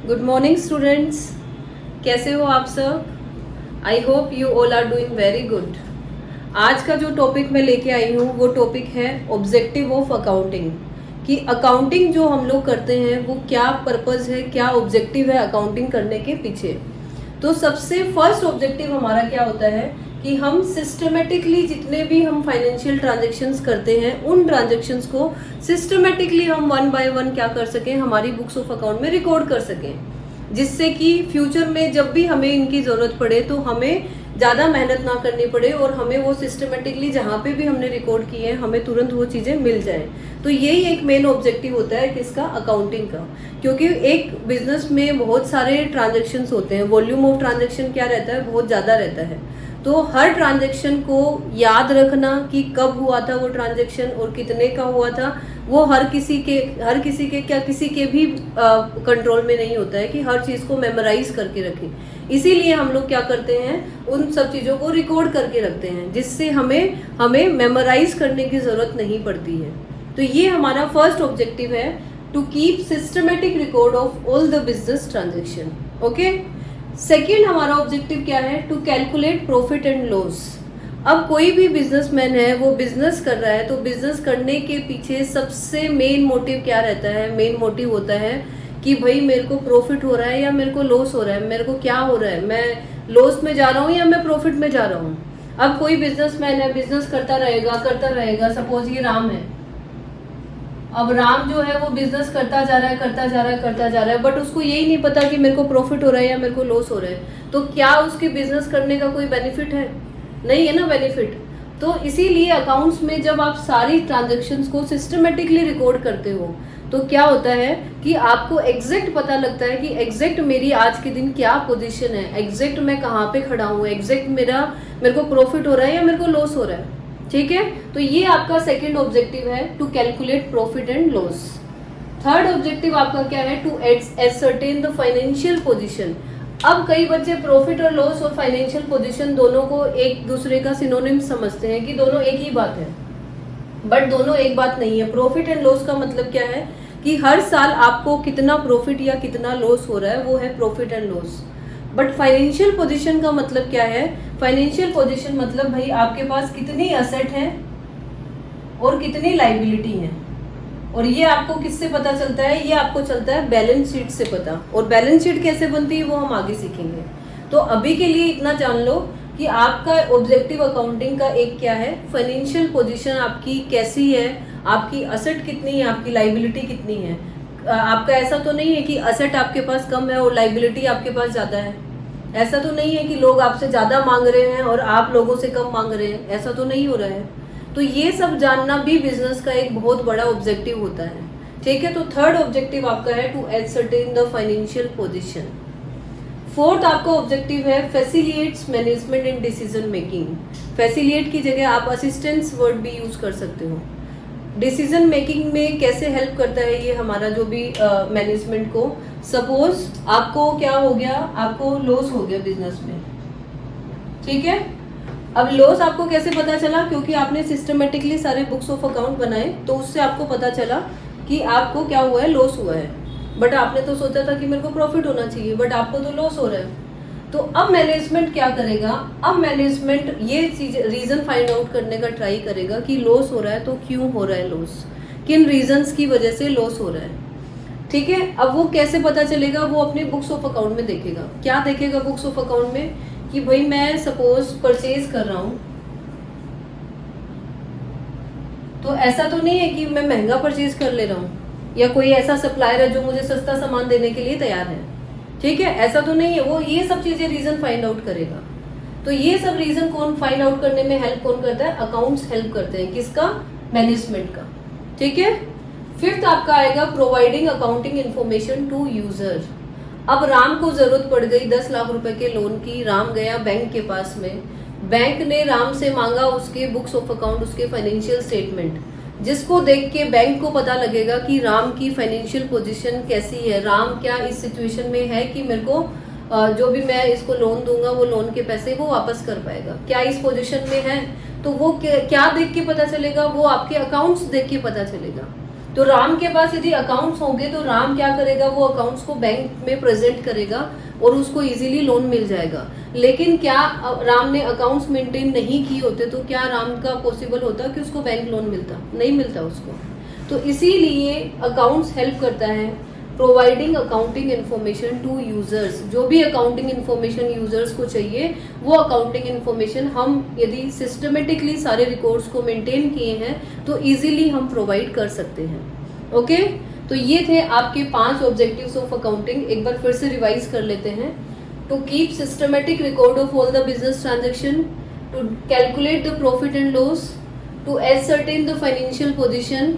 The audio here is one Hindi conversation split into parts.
गुड मॉर्निंग स्टूडेंट्स, कैसे हो आप सब? I hope you all are doing very good. आज का जो टॉपिक मैं लेके आई हूँ वो टॉपिक है ऑब्जेक्टिव ऑफ अकाउंटिंग। कि अकाउंटिंग जो हम लोग करते हैं वो क्या पर्पस है, क्या ऑब्जेक्टिव है अकाउंटिंग करने के पीछे। तो सबसे फर्स्ट ऑब्जेक्टिव हमारा क्या होता है कि हम सिस्टमेटिकली जितने भी हम फाइनेंशियल ट्रांजेक्शन्स करते हैं उन ट्रांजेक्शन्स को सिस्टमेटिकली हम वन बाय वन क्या कर सकें, हमारी बुक्स ऑफ अकाउंट में रिकॉर्ड कर सकें, जिससे कि फ्यूचर में जब भी हमें इनकी ज़रूरत पड़े तो हमें ज़्यादा मेहनत ना करनी पड़े और हमें वो सिस्टमेटिकली जहाँ पे भी हमने रिकॉर्ड किए हैं हमें तुरंत वो चीज़ें मिल जाए। तो यही एक मेन ऑब्जेक्टिव होता है किसका, अकाउंटिंग का। क्योंकि एक बिजनेस में बहुत सारे ट्रांजेक्शन्स होते हैं, वॉल्यूम ऑफ ट्रांजेक्शन क्या रहता है, बहुत ज़्यादा रहता है। तो हर ट्रांजेक्शन को याद रखना कि कब हुआ था वो ट्रांजेक्शन और कितने का हुआ था, वो हर किसी के भी कंट्रोल में नहीं होता है कि हर चीज़ को मेमोराइज करके रखें। इसीलिए हम लोग क्या करते हैं, उन सब चीज़ों को रिकॉर्ड करके रखते हैं, जिससे हमें मेमोराइज करने की ज़रूरत नहीं पड़ती है। तो ये हमारा फर्स्ट ऑब्जेक्टिव है, to keep systematic record of all the business transaction. Okay. Second हमारा ऑब्जेक्टिव क्या है, to calculate profit and loss. अब कोई भी बिजनेसमैन है, वो बिजनेस कर रहा है, तो बिजनेस करने के पीछे सबसे मेन मोटिव क्या रहता है, मेन मोटिव होता है कि भाई मेरे को प्रॉफिट हो रहा है या मेरे को लॉस हो रहा है, मेरे को क्या हो रहा है, मैं लॉस में जा रहा हूँ या मैं प्रॉफिट में जा रहा हूँ। अब कोई बिजनेसमैन है, बिजनेस करता रहेगा, सपोज ये राम है। अब राम जो है वो बिजनेस करता जा रहा है, बट उसको यही नहीं पता कि मेरे को प्रॉफिट हो रहा है या मेरे को लॉस हो रहा है। तो क्या उसके बिजनेस करने का कोई बेनिफिट है? नहीं है ना बेनिफिट। तो इसीलिए अकाउंट्स में जब आप सारी ट्रांजेक्शन्स को सिस्टमेटिकली रिकॉर्ड करते हो तो क्या होता है कि आपको एग्जैक्ट पता लगता है कि एग्जैक्ट मेरी आज के दिन क्या पोजीशन है, एग्जैक्ट मैं कहाँ पे खड़ा हूँ, एग्जैक्ट मेरे को प्रॉफिट हो रहा है या मेरे को लॉस हो रहा है। ठीक है, तो ये आपका सेकेंड ऑब्जेक्टिव है, to calculate profit and loss. Third objective आपका क्या है, to ascertain the financial position. अब कई बच्चे प्रॉफिट और लॉस और फाइनेंशियल पोजीशन दोनों को एक दूसरे का सिनोनिम समझते हैं कि दोनों एक ही बात है, बट दोनों एक बात नहीं है। प्रॉफिट एंड लॉस का मतलब क्या है कि हर साल आपको कितना प्रॉफिट या कितना लॉस हो रहा है, वो है profit and loss. But financial position का मतलब क्या है, फाइनेंशियल पोजीशन मतलब भाई आपके पास कितनी असेट है और कितनी लाइबिलिटी है। और ये आपको किससे पता चलता है, ये आपको चलता है बैलेंस शीट से पता। और बैलेंस शीट कैसे बनती है वो हम आगे सीखेंगे। तो अभी के लिए इतना जान लो कि आपका ऑब्जेक्टिव अकाउंटिंग का एक क्या है, फाइनेंशियल पोजीशन आपकी कैसी है, आपकी असेट कितनी है, आपकी लाइबिलिटी कितनी है। आपका ऐसा तो नहीं है कि असेट आपके पास कम है और लाइबिलिटी आपके पास ज़्यादा है। ऐसा तो नहीं है कि लोग आपसे ज़्यादा मांग रहे हैं और आप लोगों से कम मांग रहे हैं, ऐसा तो नहीं हो रहा है। तो ये सब जानना भी बिजनेस का एक बहुत बड़ा ऑब्जेक्टिव होता है। ठीक है, तो थर्ड ऑब्जेक्टिव आपका है to ascertain the financial position. Fourth आपका ऑब्जेक्टिव है facilitates management in decision making. Facilitate की जगह आप असिस्टेंस वर्ड भी यूज कर सकते हो। डिसीजन मेकिंग में कैसे हेल्प करता है ये हमारा जो भी मैनेजमेंट को। सपोज आपको क्या हो गया, आपको लॉस हो गया बिजनेस में, ठीक है। अब लॉस आपको कैसे पता चला, क्योंकि आपने सिस्टमेटिकली सारे बुक्स ऑफ अकाउंट बनाए, तो उससे आपको पता चला कि आपको क्या हुआ है, लॉस हुआ है। बट आपने तो सोचा था कि मेरे को प्रॉफिट होना चाहिए, बट आपको तो लॉस हो रहा है। तो अब मैनेजमेंट क्या करेगा, अब मैनेजमेंट ये चीज रीजन फाइंड आउट करने का ट्राई करेगा कि लॉस हो रहा है तो क्यों हो रहा है लॉस, किन रीजंस की वजह से लॉस हो रहा है। ठीक है, अब वो कैसे पता चलेगा, वो अपने बुक्स ऑफ अकाउंट में देखेगा। क्या देखेगा बुक्स ऑफ अकाउंट में कि भाई मैं सपोज परचेज कर रहा हूं, तो ऐसा तो नहीं है कि मैं महंगा परचेज कर ले रहा हूं या कोई ऐसा सप्लायर है जो मुझे सस्ता सामान देने के लिए तैयार है। ठीक है, ऐसा तो नहीं है। वो ये सब चीजें रीजन फाइंड आउट करेगा। तो ये सब रीजन कौन फाइंड आउट करने में हेल्प कौन करता है, अकाउंट्स हेल्प करते हैं। किसका, मैनेजमेंट का। ठीक है, फिफ्थ आपका आएगा providing accounting information to user. अब राम को जरूरत पड़ गई 10 लाख रुपए के लोन की, राम गया बैंक के पास में, बैंक ने राम से मांगा उसके बुक्स ऑफ अकाउंट, उसके फाइनेंशियल स्टेटमेंट, जिसको देख के बैंक को पता लगेगा कि राम की फाइनेंशियल पोजीशन कैसी है, राम क्या इस सिचुएशन में है कि मेरे को जो भी मैं इसको लोन दूंगा वो लोन के पैसे वो वापस कर पाएगा, क्या इस पोजीशन में है। तो वो क्या देख के पता चलेगा, वो आपके अकाउंट्स देख के पता चलेगा। तो राम के पास यदि अकाउंट्स होंगे तो राम क्या करेगा, वो अकाउंट्स को बैंक में प्रेजेंट करेगा और उसको इजीली लोन मिल जाएगा। लेकिन क्या राम ने अकाउंट्स मेंटेन नहीं किए होते तो क्या राम का पॉसिबल होता कि उसको बैंक लोन मिलता? नहीं मिलता उसको। तो इसीलिए अकाउंट्स हेल्प करता है providing accounting information to users. जो भी अकाउंटिंग इन्फॉर्मेशन यूजर्स को चाहिए वो अकाउंटिंग इन्फॉर्मेशन हम यदि सिस्टमेटिकली सारे रिकॉर्ड्स को मेंटेन किए हैं तो इजीली हम प्रोवाइड कर सकते हैं। ओके, तो ये थे आपके 5 ऑब्जेक्टिव्स ऑफ अकाउंटिंग। एक बार फिर से रिवाइज कर लेते हैं। To keep systematic record of all the business transaction, to calculate the profit and loss, to ascertain the financial position,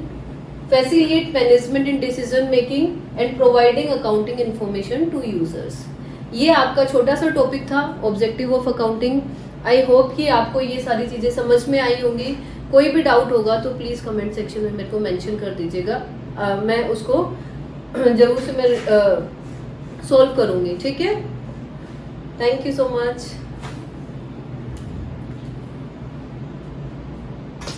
facilitate management in decision making and providing accounting information to users। ये आपका छोटा सा टॉपिक था objective of accounting. I hope कि आपको ये सारी चीज़ें समझ में आई होंगी। कोई भी डाउट होगा तो प्लीज़ कमेंट सेक्शन में मेरे को मेंशन कर दीजिएगा, मैं उसको जरूर से मैं सॉल्व करूँगी। ठीक है, थैंक यू सो मच।